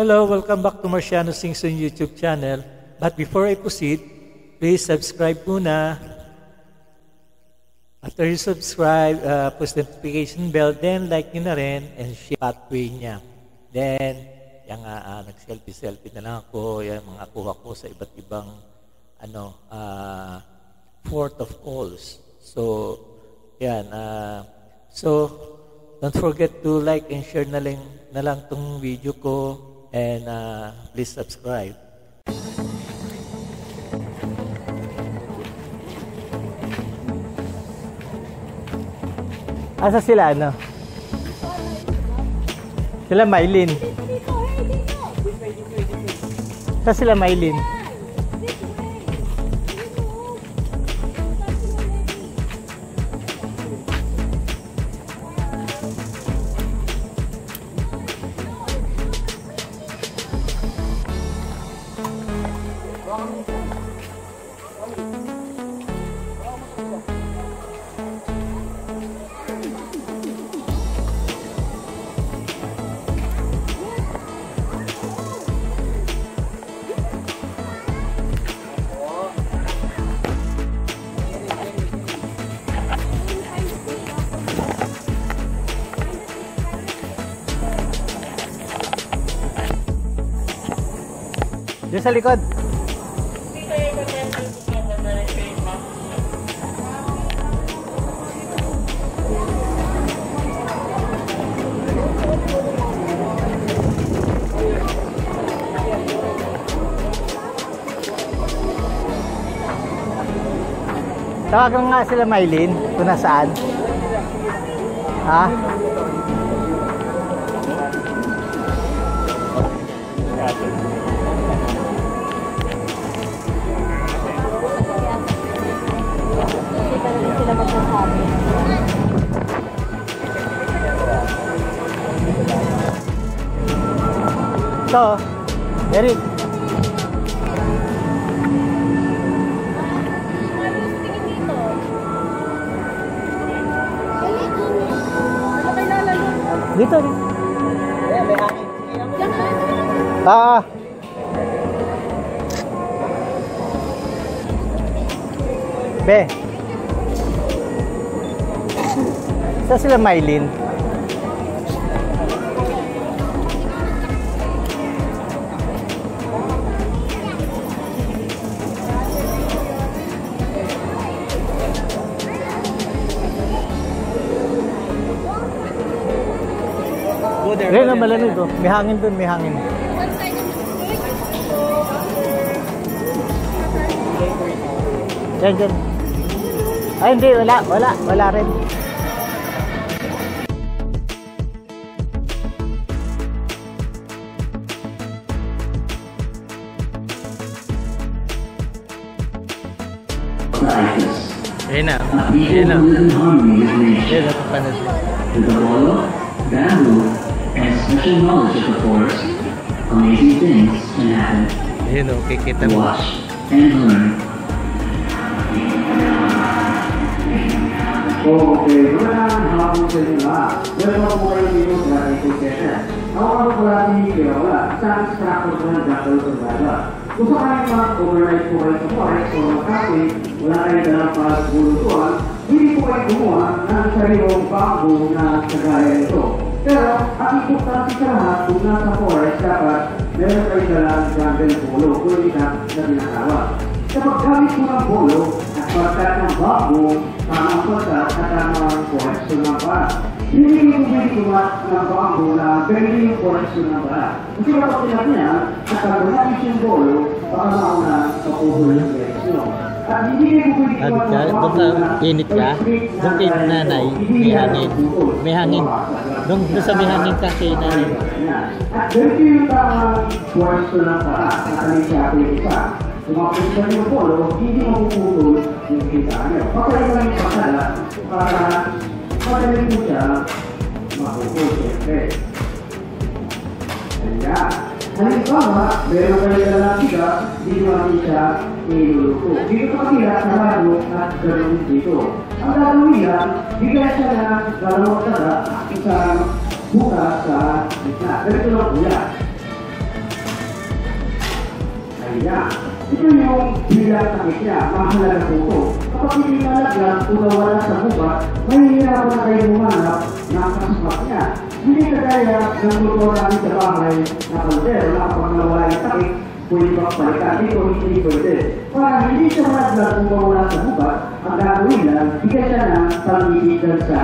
Hello, welcome back to Marciano Singson YouTube channel. But before I proceed, please subscribe muna. After you subscribe, push the notification bell, then like nyo na rin and share pathway niya. Then, yung nag-selfie na lang ako, yung mga kuha ko sa iba't ibang port of calls. So, yan. So, don't forget to like and share na lang tong video ko and please subscribe. Asa sila Sila Mylene. Asa sila Mylene? Diyan sa likod. Tawagan nga sila Mylene kung nasaan. Ha? So, Eric. Dito rin. Be. Saan sila Mylene? Ren, malamig oh. May hangin dun, may hangin. Diyan. Ay, hindi, wala rin. Ayun na. Papanod. Bamboo and special knowledge of the forest, amazing things can happen. Kikita mo. Watch and learn. Okay, maraming hapon sa inyo lahat. Welcome po kayo dito sa ating session. Ako ang palagi Kirola, isang instructor ng Dr. Zagada. Kung sakaling mag-overnight po kayo sa forest o mag-cafe, wala kayo dalang pag-bulutuan, hindi po kayo gumawa ng sariwang bago na kagaya nito. Pero, ang importante sa lahat, kung nasa forest, dapat meron kayo dalang jungle polo, kulitan na tinatawag. Kapag gamit mo ng polo, at pagkat ng bago, tamang pagkat at tamang forest ng para. Hindi ko pwede gumawa ng bago na ganito yung forest ng para. Kasi kapag pinag niya, at pag gumawa yung polo, baka mauna mapuhol yung direksyon. Init ka? Doon kay nanay, may hangin. Doon sa may hangin ka kay nanay. At ganito yung tamang pwesto ng para na kami siya isa. Kung mapunta yung polo, hindi mapuputol yung kita nyo. Pagkain lang yung pasala para magaling mo siya mapuputol, siyempre. Ayan. Halimbawa, meron kayo na lang siya, hindi naman siya niluluto. Dito sa kapila, narado at ganoon dito. Ang gagawin niya, bigyan siya ng dalawang taga, isang bukas sa gitna. Ganito lang po yan. niya. Ito yung bilang sakit niya, mahalaga po ito. Kapag hindi nalagyan o nawala sa gubat, mahihirapan na kayo humanap ng kasukat niya. Hindi kagaya ng motor namin sa bahay na kaldero na kapag nawala yung sakit, pwede bang palitan dito, hindi pwede. Para hindi siya malagyan kung mawala sa gubat, ang gagawin lang, bigyan siya ng pangitigan sa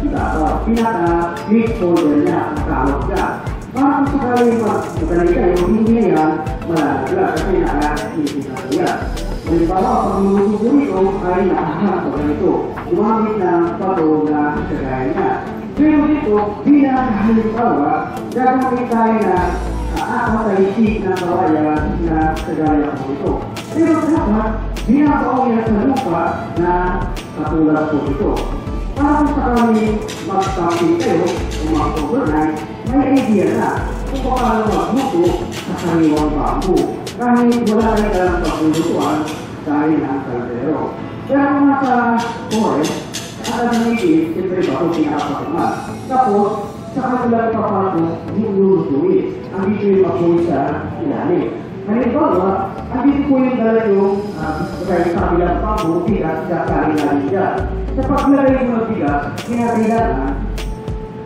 ibabaw. Pinaka-click folder niya, ang tawag siya. Para kung sakaling magaling kayo, hindi na yan malalagyan kasi naka-click na yan. Halimbawa, pag luluto po ito ay nakaharap sa ganito. Gumamit ng pato na kagaya niya. Pero dito, bilang halimbawa, gagawin tayo na aakataisip ng kawayan na kagaya po ito. Pero dapat, binabaw niya sa lupa na katulad po ito. Para kung sakaling mag-camping kayo o mag-overnight, may idea na kung paano magluto sa sariwang bamboo. Kahit wala kayo dalang paglulutuan dahil ang kaldero. Pero kung nasa forest, ang namin siyempre ba ito pinakapatungan. Tapos, sa kanilang papato, yung lulutuin. Ang dito yung apoy sa ilalim. Halimbawa, ang dito po yung dala yung sa kabilang bamboo, bigas sa kanilang dyan. Sa paglagay mo ng bigas, kinakailangan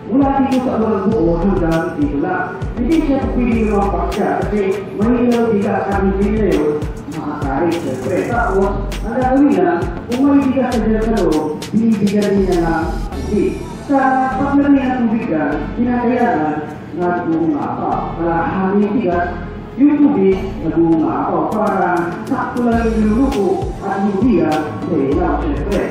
mula dito sa ulang buo hanggang dito lang. Hindi siya pwede lumampak siya kasi mahinaw bigas ang hindi na yun makakarit. Siyempre, tapos ang gagawin lang, kung may bigas na dyan sa loob, binibigyan din niya ng tubig. Sa paglagay ng tubig ka, kinakailangan na gumapaw. Para hangin bigas, yung tubig na gumapaw para sakto lang yung luluto at hindi yan sa ilaw. Siyempre,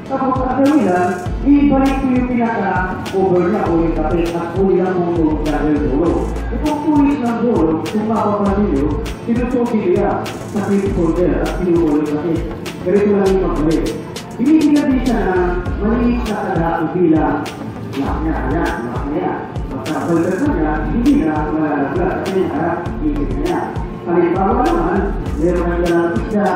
tapos ang gawin lang, ibalik ko yung pinaka-over niya o yung kapit at huli lang mong tulog dahil dulo. Itong tulis ng dulo, kung mapapansin nyo, sinusuki niya sa clip folder at sinukulit kasi ganito lang yung magbalik. Binibigyan din siya na maliit na kadato bilang lock niya. Ayan, lock niya. Magkabalikan na niya, hindi na malalaglag kasi harap isip niya. Halimbawa naman, meron ang dalang isda,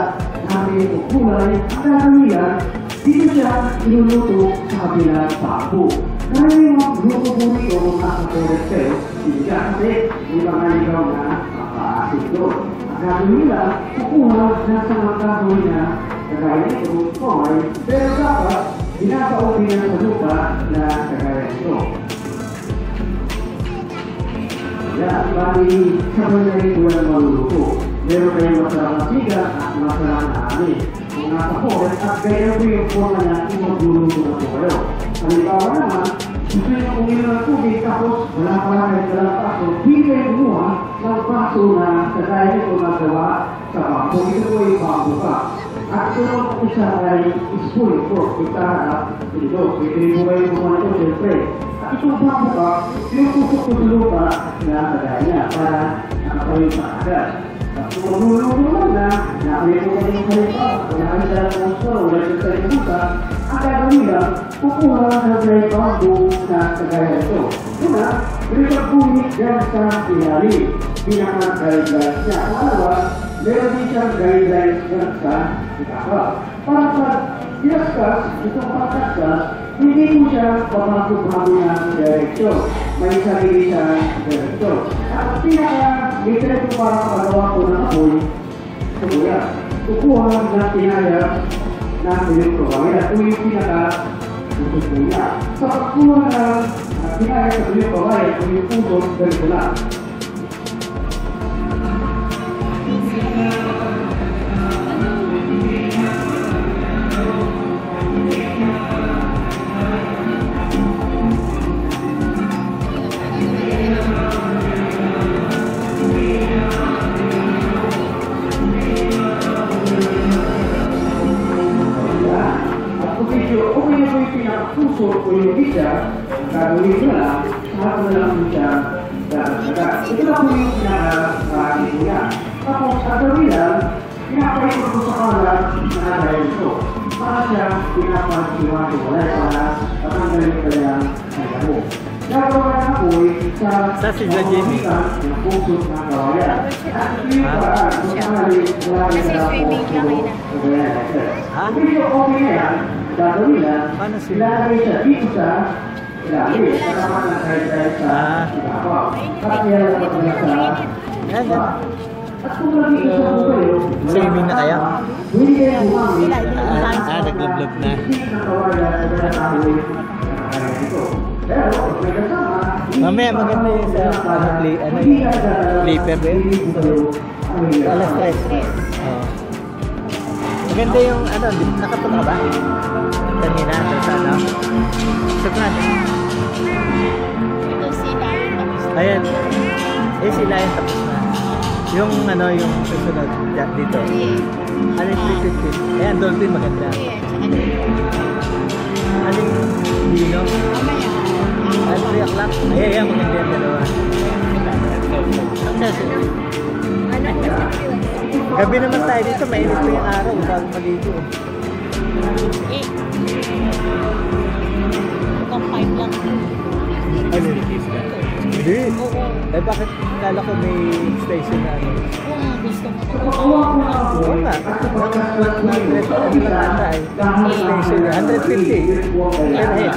namin o kulay, ang gagawin dito siya iluluto sa kabilang bamboo. Kaya yung luto po nito kung nasa forest kayo, hindi siya kasi may mga ligaw na mapaasin doon. Ang gagawin nila, kukuha na sa mga gagawin niya, kagaya nito, kumay, pero dapat binabautin niya sa lupa na kagaya nito. Yan, bali sabay na rin kulang maluluto. Meron kayong masarap na siga at masarap na amin. Kung nasa forest at gaya po yung forma niya kung magluluto na po kayo. Halimbawa naman, gusto nyo uminom ng tubig tapos wala pa lang kayo dalang paso, hindi kayo kumuha ng paso na kagaya nito nagawa sa bambo. Ito po yung bambo pa. At ito naman po isa ay spoon po. Itaharap ito. Pwede rin po kayo kumuha nito siyempre. At itong bambo pa, yung tusok ko sa lupa na kagaya niya para nakapawin pa agad. Kung magluluto naman na, nakawin mo kayo yung kalipa, kung nakagdala ng store, wala siya sa ibuka, ang gagawin lang, kukuha ng may bamboo na kagaya ito. Una, repag-bumit dyan sa ilalim, pinaka-guidelines niya. Pangalawa, meron din siyang guidelines dyan sa ikapaw. Para pag pinaskas, itong pagkaskas, hindi mo siya papasok-bago ng direksyon. May sarili siyang direksyon. At pinaka-literal ko para pagawa ko ng apoy, sibuyas. Kukuha ng tinaya na piling kawangin at ito yung pinaka-susuya. Sa pagkuha ng tinaya sa piling kawangin, ito yung putos, ganito lang. Puso o yung isa, gagawin mo lang, lahat mo lang siya dadagat. Ito na po yung pinaka-marami ko yan. Tapos, gagawin lang, pinapahipot ko sa kalat na dahil ito. Para siya pinapahipot-iwalay para matanggalin ka lang ang gamo. Gagawa na po sa Jamie ng puso ng kawayan. At ito yung paraan kung sakaling wala rin na puso ng kawayan. Kung ito okay na yan, gagawin lang, ilalagay siya dito sa ilalim. Kasama na kahit sa ibabaw. At yan ang pagkala sa ibabaw. At kung nag-iisa po kayo, Swimming na kaya? hindi kayo bumangin Nag-vlog na. Pero kung may kasama, Mamaya maganda yung sa clipper ba yun? Alas 3. Oo. Maganda yung nakapunta ka ba? Kanina, sa ano? Saan? Ito sila yung tapos na. Ayan. Sila yung tapos na. Yung yung susunod dito. Ano yung 350? Ayan, dolphin maganda. Ano yung dino? 3 o'clock? Ayan, maganda yung dalawa. Gabi naman tayo dito, mainit pa yung araw bago maligo. Itong 5 lang. Ano? Hindi. Eh bakit kala ko may station na ano? Kung gusto mo. Oo nga. Ang 100 ano lang ata eh. Station na. 150. Per head.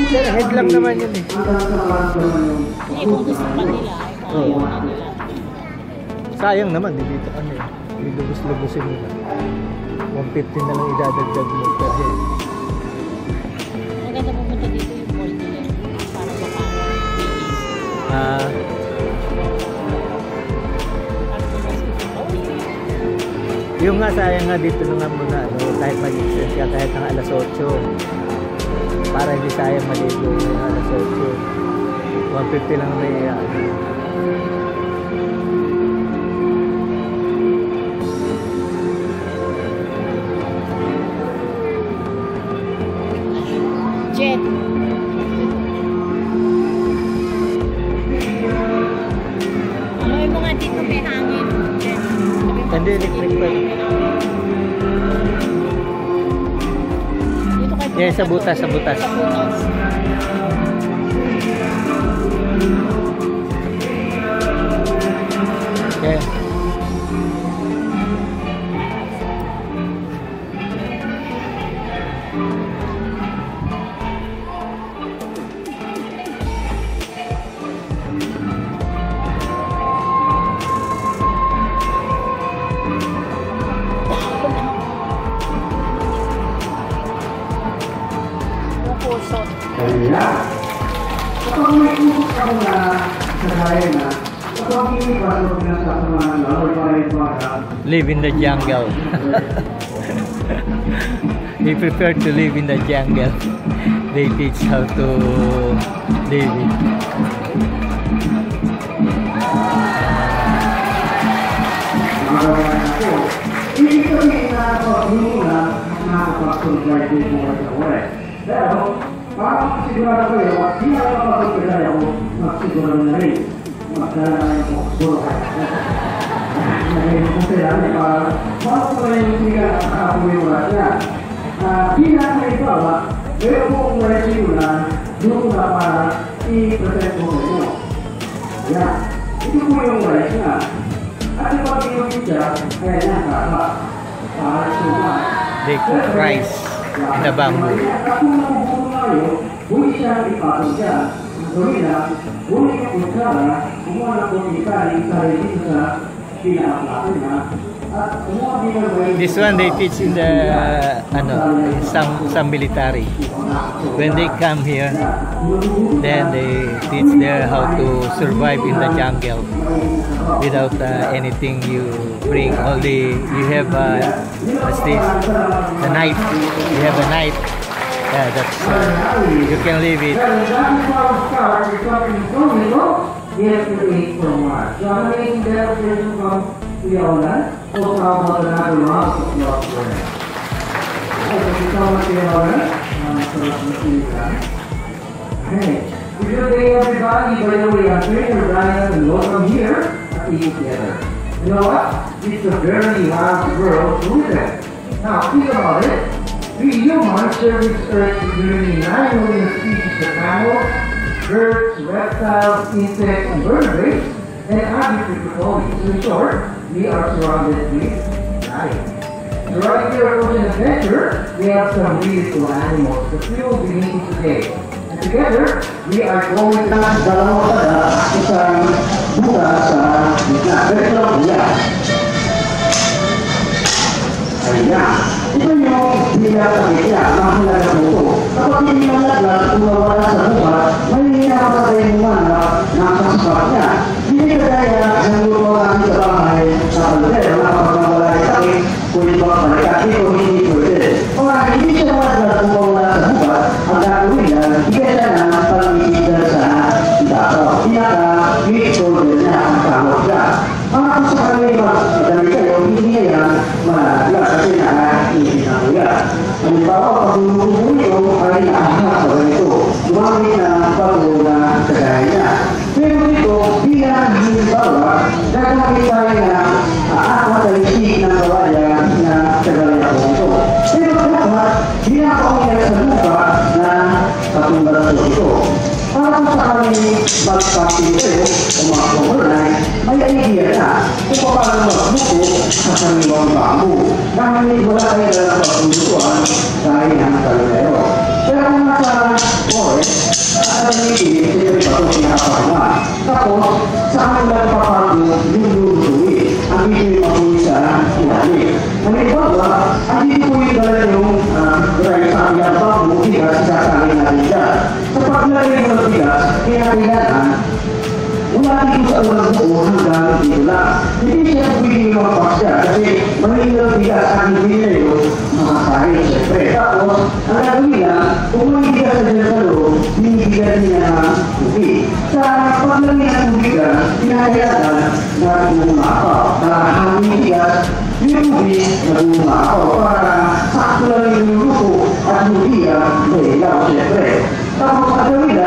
Per head lang naman yun eh. Hindi, kung gusto pa nila, ay kung ayaw na nila. Sayang naman, dito ano eh. Lubos-lubosin nila. 150 na lang idadagdag mo per head. Maganda pumunta dito yung mall nila. Para baka yung nga sayang nga dito na nga muna kahit mag-extend ka kahit ng alas 8 para hindi sayang maligo yung alas 8 150 lang may jet. Alam mo nga dito may hangin. Jet. hindi electric pa Dito kayo yeah, sa butas Sa butas. yeah. Kaya, kapag may kusok ka na sa kaya na, kapag hindi pa sa pinasasamahan na, or pa rin para, Live in the jungle. They prefer to live in the jungle. They teach how to live it. magawa na po. Ibig sabihin na pag-uwi na, nakapag-survive din mo sa oras. Pero, para makasigurado kayo, at hindi na makapagpagay ako, makasigurado na rin. Magdala na yung pagsuruhan. Naging kung sila, para ko na yung siga at nakapuwi mo lahat yan. Bilang may bawa, pero kung wala sigura, doon na para i-present mo kayo. Yan. Ito po yung rice na. At yung pag-inom siya, kaya yan kaka. Para siya. They cook rice in the bamboo. Kung nabubuo na kayo, huli siya ipatong siya. Ang gawin na, huli ka kung sana, kumuha na kung ikari dito sa pinaka-plato na. This one they teach in the some military. When they come here, then they teach there how to survive in the jungle without anything you bring. Only you have what's this? The knife. You have a knife. Yeah, that's you can leave it. Good day, everybody. By the way, I'm Trainer Brian and welcome here at Eat Together. You know what? It's a very hard world to live in. Now, think about it. We humans share this earth with nearly 9 million species of mammals, birds, reptiles, insects, and vertebrates, and agricultural. So in short, we are surrounded with life. So right here at Ocean Adventure, we have some really cool animals that we will be meeting today. And together, we are going to dalawa isang buka sa gitna. ganito lang po yan. Ayan. Ito yung pinakakit niya, mahalaga po ito. Kapag hindi malaglag, kung nawala sa buka, may hinapatay mo na nasa spot niya. Hindi kagaya ng lupa namin sa bahay sa kalder, nakapagmawala yung sakit, kung ibang balikat, ito hindi pwede. Kung hindi siya malaglag kung nawala sa buka, ang gagawin niya, igasa na pag-iigal sa dato. Pinaka-meat shoulder niya ang kamot niya. Mga kung sa kanila madami kayo, hindi yan malaglag kasi nakakita na kuya. Halimbawa, pag lulubo ito ay naahak sa ganito. Gumamit na bago na kagaya niya. Pero ito, bilang halimbawa, gagamit tayo na aakmatalisik ng kawaya na kagaya po ito. Pero dapat, binakawin sa lupa na katumbaran ito. Para kung sakaling mag-practice kayo o mag-overnight, may idea na kung paano magbuko sa sariwang bambu. Dahil wala kayo dalang pagbukuan dahil ng kalero. Pero kung nasa forest, nakalimiti, sila pa ito pinakapagma. Tapos, sa kanila papago, lulutuin. Ang hindi mabuhi sa ilalim. Halimbawa, ang hindi po yung dala yung dry sa aming bambu, hindi kasi sasaling natin dyan. Sa paglagay mo ng bigas, kailangan mula dito sa unang buo hanggang dito lang. Hindi siya pwedeng magpasya kasi mahirap bigas ang hindi na yun makakain siyempre. Tapos, ang gagawin lang, kung may bigas na dyan sa loob, binibigyan niya ng tubig. Sa paglagay ng tubigan, pinahirapan na bumakaw. Dahil ang bigas, yung tubig na bumakaw para sakto lang yung luto at hindi ang ilaw siyempre. Tapos sa gawin,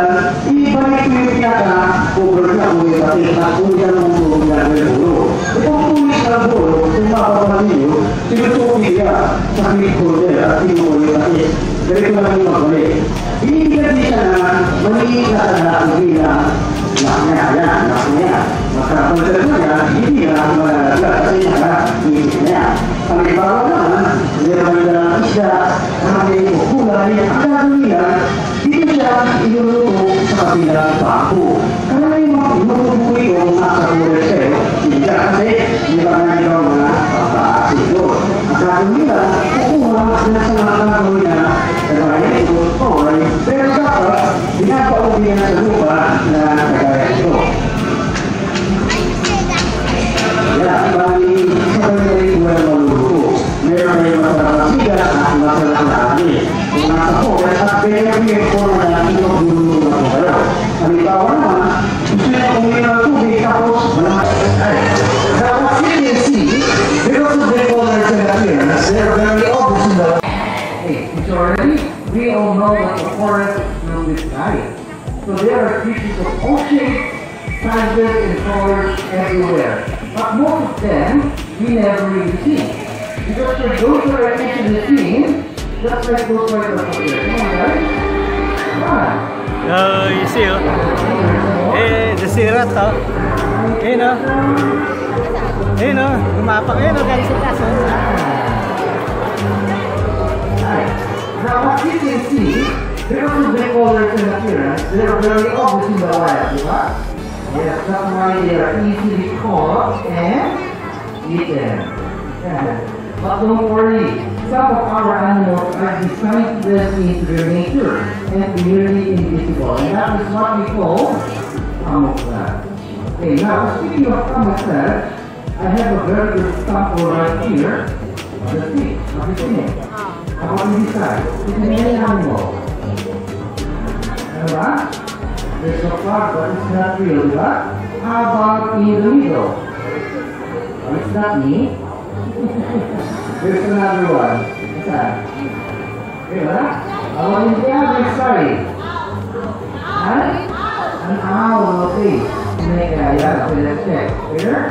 ibalik ko yung pinaka-cover na kung pati na kung yan ang tulong na ng bulo. Itong tulis na bulo, kung mapapaman ninyo, sinutupi niya sa clip-holder at pinuhuli pati. Ganito lang yung magbalik. Binibigyan din siya na maliit na tanakong bilang laknya yan, laknya. Magkakapunta niya, hindi na malalaglag kasi naka-iit niya. Ang ibawa naman, meron na isda, ang may kulay, ang gagawin niya, dito siya iluluto sa kabilang bako. Kaya yung mga inutubo yung nasa kulay sa'yo, hindi kasi hindi ba nga nila mga pagkaasin doon. Ang gagawin nila, kukuha na sa mga gagawin na kagaya ito, okay, pero dapat pinapaubihan sa lupa na kagaya ito. Yan, bali sa kanya rin wala maluluto. Meron na yung masarap siga at masarap na ani. Kung nasa po, at pinag-ibig po na inugulo na po kayo. Halimbawa naman, gusto niya kumili ng tubig tapos Now what you can see, because of their colors and appearance, they're very obvious in the it's already, we all know that the forest will be dying. So there are species of all shapes, sizes, and colors everywhere. But most of them, we never really see. Because for those who are actually seeing, just like those right up here. Come on, guys. Come on. Oh, you see, oh. Eh, the sirat, oh. Eh, no? Eh, no? Gumapak, eh, no? Guys, sa kaso. Now what you can see, because of the colors and appearance, they are very obvious in the wild, right? Yes, that's why they are easily caught and eaten. Yeah. But don't worry, some of our animals are designed to live in their nature and nearly invisible. And that is what we call camouflage. Okay, now speaking of camouflage, I have a very good sample right here. The fish. Have you seen it? How about this side? It's an animal. Alright? There's a frog, but it's not real, right? How about in the middle? Oh, it's not me. There's another one. What's that? Okay, right? How about in the other side? Huh? An owl, okay. Yeah, okay, let's check. Here?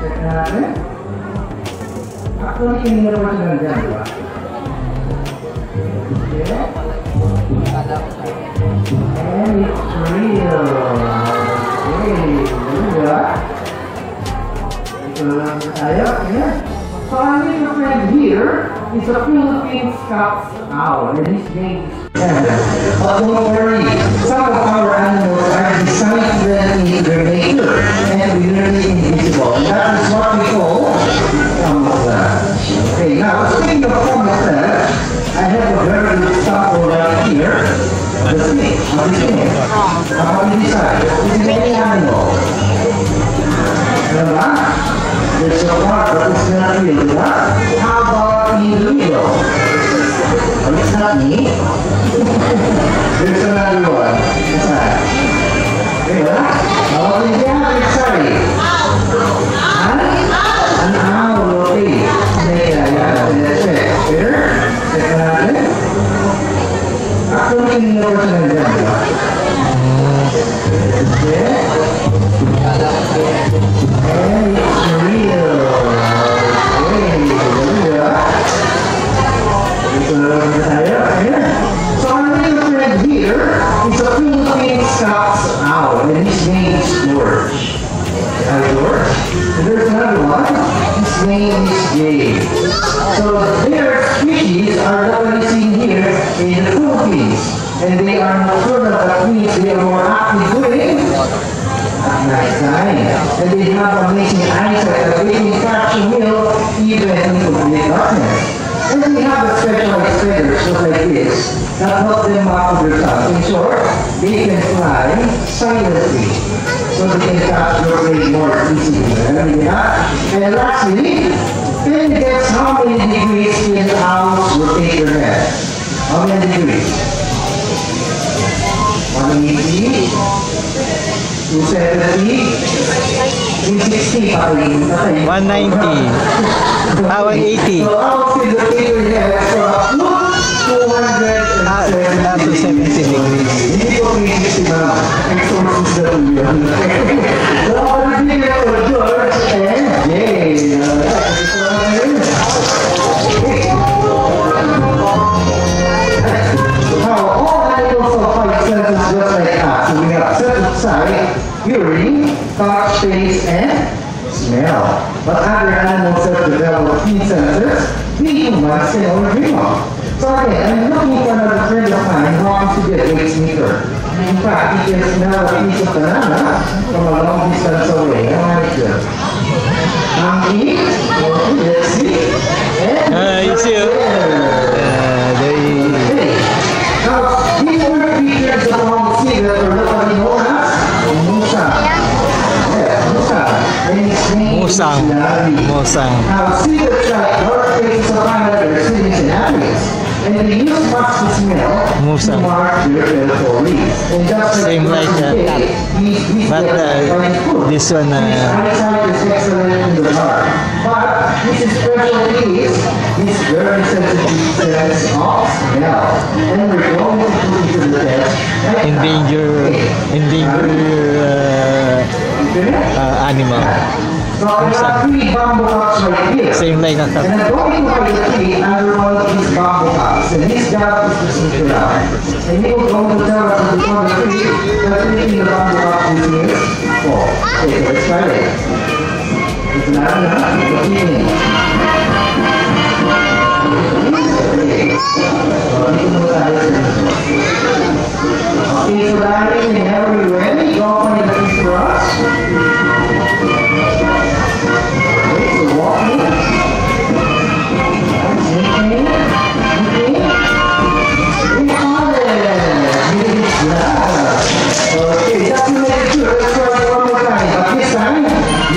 Check natin. Actually, hindi na pa siya nandyan, di ba? Okay. And it's real. Okay, diba? Ito lang tayo. Yeah. So our little friend here is a Philippine Scots owl, and his name is But don't worry, some of our animals are designed to live in their nature and really invisible. And that is me. There's another one. What's that? Diba? Oh, yeah, sorry. An owl, okay. Yeah, that's it. Here? Check natin. Actually, hindi na siya nandiyan, diba? Okay. And it's real. Okay, diba? Ito na lang tayo. Ayan. So, our little friend here is a Philippine Scots owl, and his name is George. George. And there's another one. His name is Jay. So, their species are locally seen here in the Philippines, and they are nocturnal. That means they are more active during night time, and they have amazing eyesight that they can catch a meal even in complete darkness. And they have a specialized feathers just like this that help them muffle their sound. In short, they can fly silently, so they can catch your prey more easily. And lastly, can you guess how many degrees can owls rotate their head? How many degrees? 180, 270, 360, 190. 180. So owls can rotate their head from 270 degrees. Hindi ko 360 na. Exorcist na po yun. So, ang bigyan ko George and Jay. Now, all animals have five senses just like us. So we have sense of sight, hearing, touch, taste, and smell. But other animals have developed keen senses we humans can only dream of. So again, I'm looking for another friend of mine who wants to be a weight sneaker. In fact, he can smell a piece of banana from a long distance away. I want it good. Let's see. And You see, okay. Now, these were features along the sea that were locally known as Musang. Yeah, Musang. And its name is Larry. Musang. Now, see the track, North Face of Canada, their cities and areas. And they use much to smell Musang. to mark their territories. And just Same like that. But this one, his eyesight is excellent in the dark. But his specialty is his very sensitive sense of smell. And we're going to put it to the test. endanger animal. So I have 3 bamboo cups right here. Same like that. And I'm going to buy the tree under one of these bamboo cups. And his job is to sneak around. And he will go to tell us that on the tree, that taking the bamboo cup is here. Oh, okay, let's try it. It's not enough. It's eating. Okay, so Larry, whenever you're ready, go find the piece for us. Okay, just to make sure, let's try it one more time. But this time,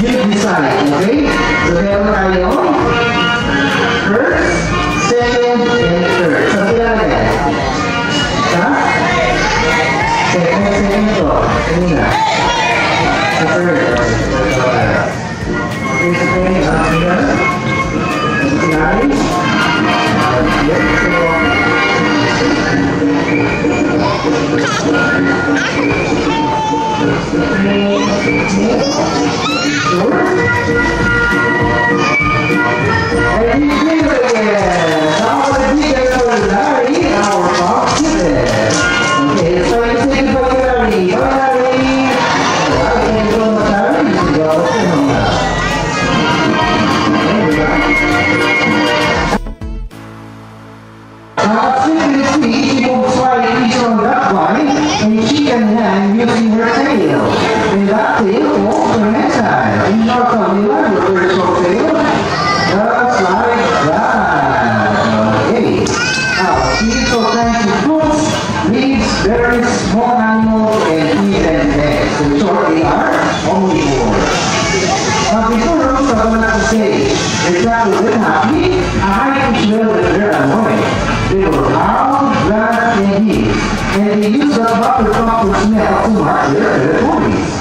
you decide, okay? So meron tayo first, second, and third. So sila again. Ha? Second to. Kanina. Sa third. Okay, so kayo, here. Nice. Yep, and you do it again. Now the details for Larry, our top student. Okay, so you say goodbye to Larry. Bye, Larry. I can go to Larry. You can go to Now, simply speak, she moves slightly on that line, and she can hang using her tail. And that tail walks to the next side. And you're familiar with the vertical tail? Just like that. Okay. Now, she's so thanks to fruits, leaves, berries, small animals, and even eggs. In short, they are omnivores. Now, before Rose, I want to say, if that was happy, I might as well that they're annoying. They were loud, And they use the butter proper smell to mark their territories.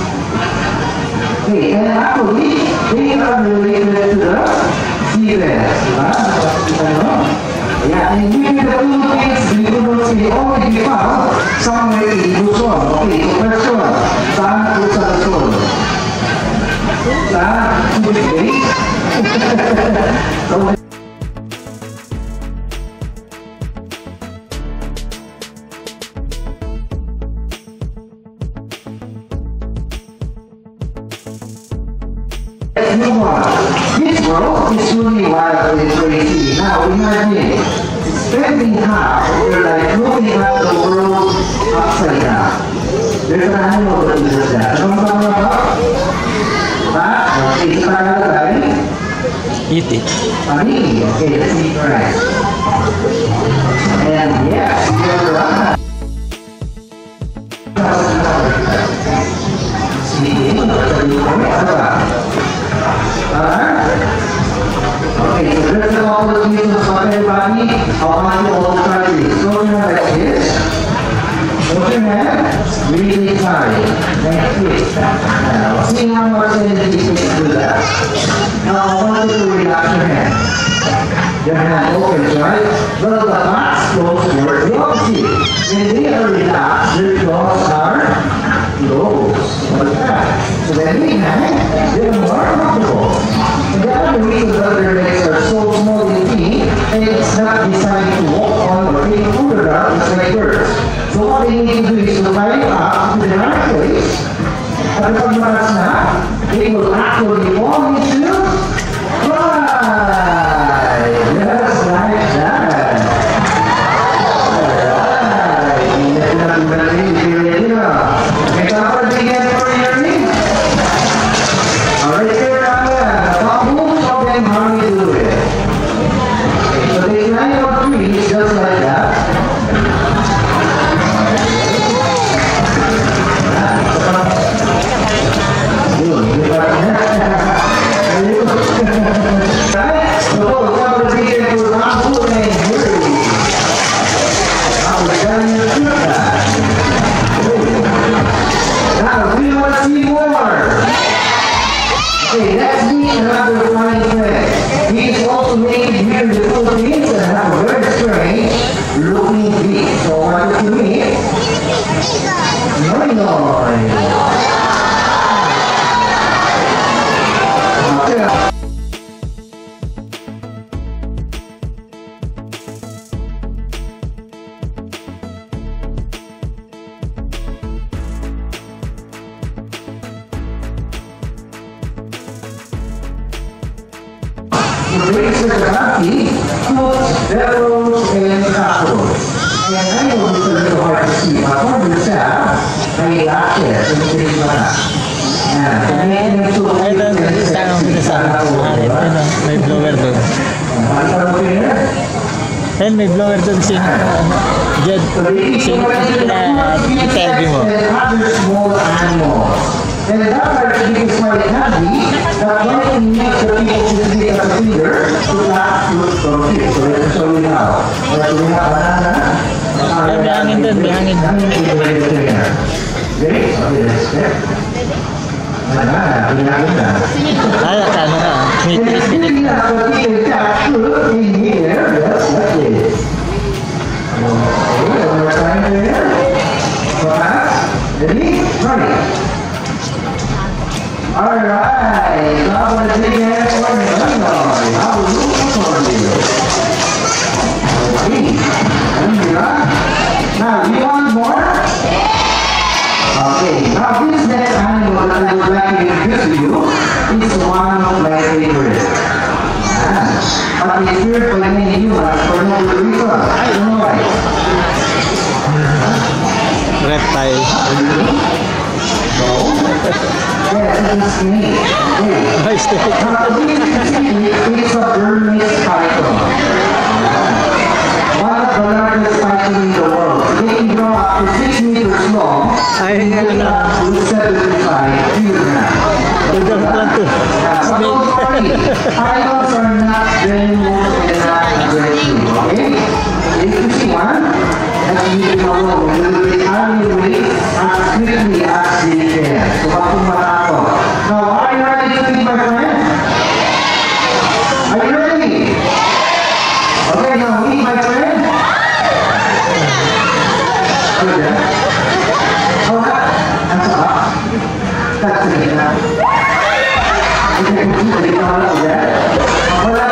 Okay, and actually, they are related to the Cebes. Yeah, and here in the Philippines, we will only be found somewhere in Luzon. Okay, so first one, saan po sa Luzon? Sa Subic. This world is really wild and crazy. Now imagine spending half of your life looking at the world upside down. There's an animal that does that. Ano ba ba? Okay, so para tayo? Eat it. Honey, okay, let's eat rice. And yes, you're right. Okay, so there's a couple of pieces of everybody. I want you all to try this. So you have like this. Open your hand. Really sorry. Next week. Now, see how much energy you can do that. Now, I want you to relax your hand. Your hand opens, right? Well, the backs close towards the opposite. When they are relaxed, their jaws are closed. Like that. So when they hang, they're more comfortable. And the other reason that their legs are so small and thin, and it's not designed to walk on or take under that, it's like birds. So what they need to do is to climb up to the right place, and pag maras na, they will actually fall into fly! Just like that! Alright! Hindi na natin i-ready na. May kapag-bigyan for your knee. Alright, here na nga. Most of them how you do it. So they climb up trees just like that. Okay, let's meet another flying thread. He is also named here in the Philippines and have a very strange looking beak. So what does he mean? Noy-noy. The race of the Rocky puts bellows and cockroach. And I know it's a little hard to see, but on the side, may lashes and things like that. And ito Tanong kita sa may blower doon. And may blower doon Jed, interview mo. Small animal. And that actually is quite happy that when it makes the people to take a finger to not look from it. So let's show you now. Alright, we have banana. May hangin doon, may hangin. Ready? Okay, let's step. Banana, pinagin na. Ay, akala na. And if you have a little cat food in here, just like this. Okay, one more time there. Ready? Ready? Alright, now we're taking it for the Noy-noy. How will you for you? Okay, now you want more? Okay, now this next animal that I would like to introduce to you is one of my favorites. But it's feared by many humans for no good reason. I don't know why. Reptile. No? Yes, it's a snake. Ay, snake. Now, this snake is a Burmese python. One of the largest python in the world. They can grow up to 6 meters long. Ay, and up to 75 kilograms. But don't worry, pythons are not very most and not aggressive. Okay? If you see one, that's usually a little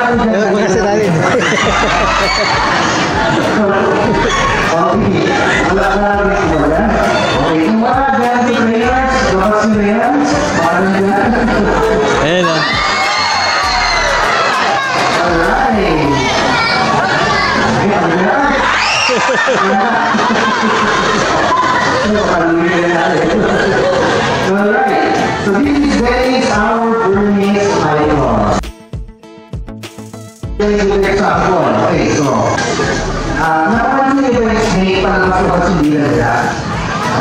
Mga sinalin. Ayan o. Alright, so this is our Burmese icon. This is the example. Okay, so napansin niyo ba yung snake palabas yung nila?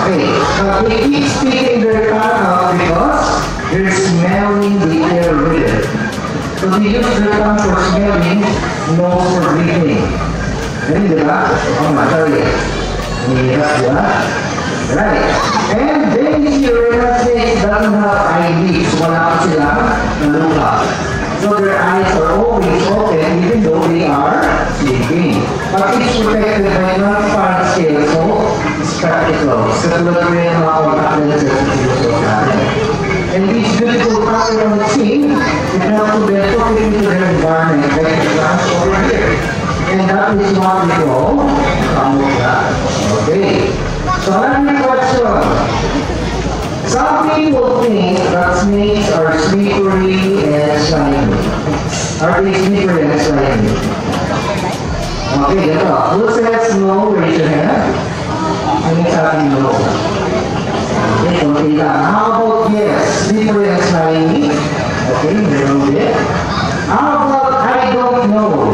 Okay, so they keep speaking their tongue because they're smelling the air with it. So they use their tongue for smelling, nose for breathing. Ganun, di ba? Oh, sorry. Mahirap, di ba? Right. And then your snake doesn't have eyelids. Wala pa silang naluha. So their eyes are always open even though they are sleeping. But it's protected by non-fine scales, so spectacles. Katulad ko yung mga contact lenses na sinusunod natin. And these beautiful colors on the scene, it helps to them to fit into their environment like the plants over here. And that is what we call camouflage. Okay. So another question. Some people think that snakes are slippery and slimy. Are they slippery and slimy? Okay, ito. Who says no? Raise your hand. Ano sabi no? Okay, konti lang. How about yes? Slippery and slimy? Okay, meron din. How about I don't know?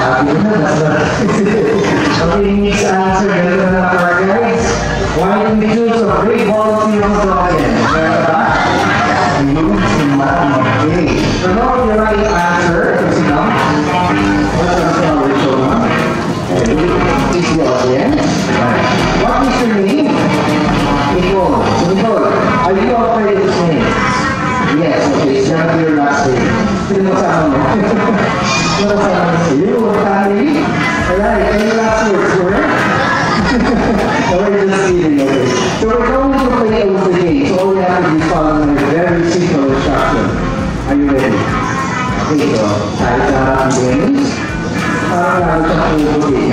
Sabi na, okay, next answer. Ganito na para guys. Why did we choose a great volunteer on the audience? Okay. So now the right answer is now. What's the number so now? Is the audience. What is your name? Nicole. So Nicole, are you afraid of snakes? Yes, okay, it's gonna be your last name. Sino kasama mo? Sino kasama mo? You, family? Alright, any last words for her? So we're just kidding, okay. So we're going to play over the game. So all we have to do is follow a very simple instruction. Are you ready? Okay, so tayo sa harap ng games. Parang namin sa puputi.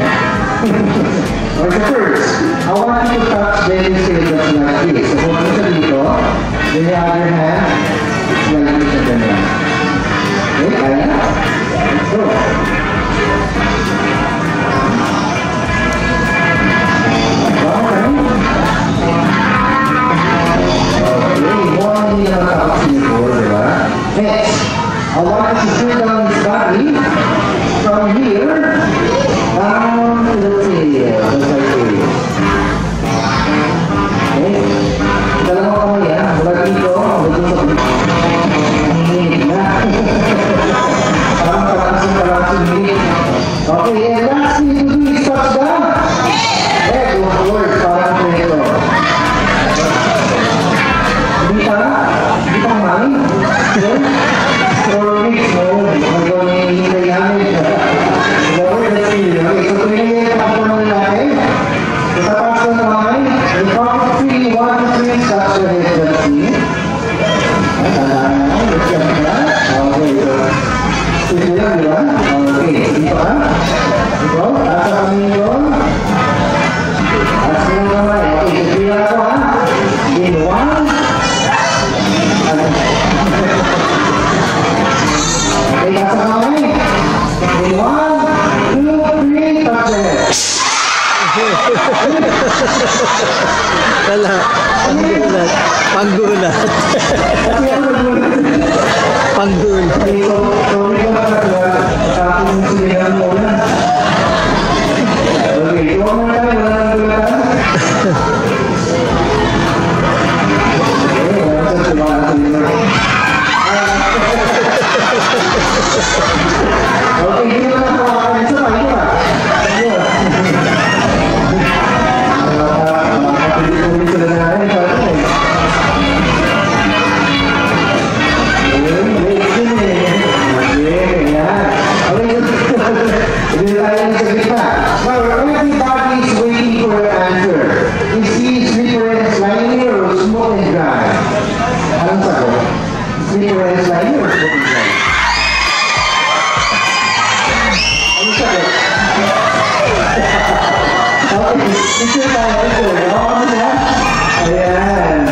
Okay, first, I want you to touch Dennis Taylor like this. So kung ito dito, then you have your hand like this and then that. Okay, kaya na? Let's go. Next, I want you to put down his body from here down to the tail. Okay? Dalawa ko yan. Mula dito, okay, and last thing to do is touch down. Head forward, parang ito. Hindi pa kumain. For weeks, no? Hanggang namin. Let's see. Okay, so tuloy yung papunan natin. So sa paso na kamay, in count of 3, 1, 2, 3, touch the head. Let's see. Tandaan na. Let's see. Okay, so sige lang, di ba? Okay, dito ka. Dito, asa kami ito. Asa kami naman. Okay, sige lang ako ha. In 1. Okay, asa kami. In 1, 2, 3, touch it. Wala. Panggulat. Panggulat. Panggulat. Okay, so ikaw ba kung sinihan mo na? Okay, ikaw mo na, wala nang gulatan. Okay, wala sa tumakas nila. Okay, hindi mo na tumakas sa mga iba. Makapili-pili sila na rin. Everybody is waiting for an answer. Is he slippery and slimy or smooth and dry? Anong sagot? Slippery and Picture tayo, picture. Oo, ano yan? Ayan.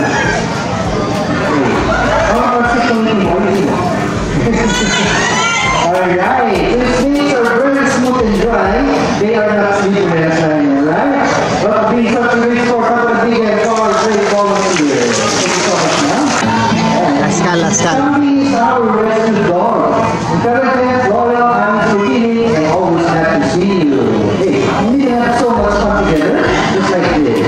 Alright, these beans are very smooth and dry. They are not sweet when it's time, alright? But beans are to reach for big and tall, great volunteer. Thank you so much, ma'am. Laskal, laskal. Sammy is our rescue dog. Intelligent, loyal, and forgiving, and always happy to see you. Hey, we have so much fun together, just like this.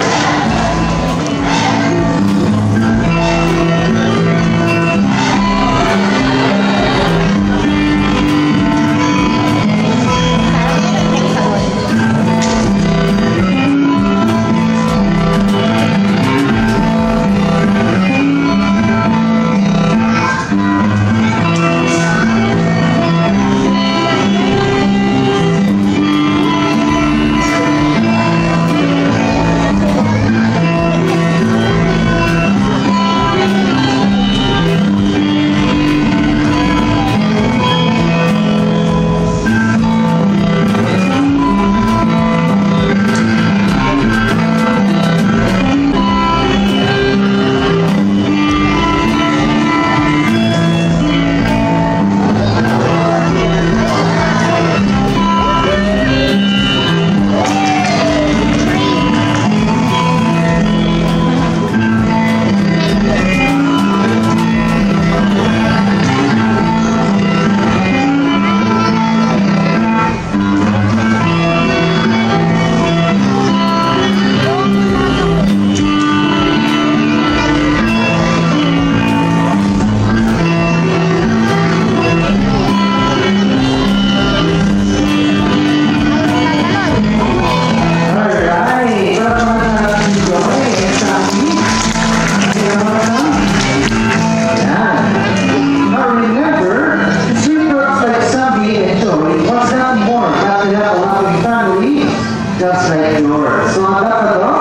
Just like yours. So ang dapat ito,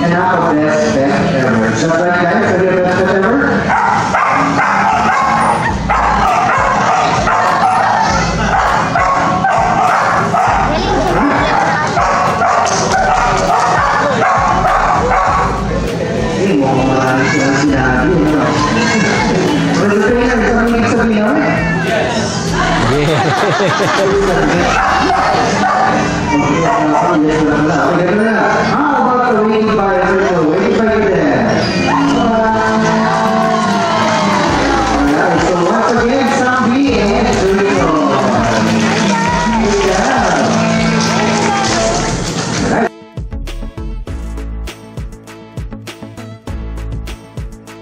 and ako best pet ever. Just like guys, are you best pet ever? Hindi mo kung marami silang sinabi. Pero ito yan, ito ang ibig sabihin. How about the wing by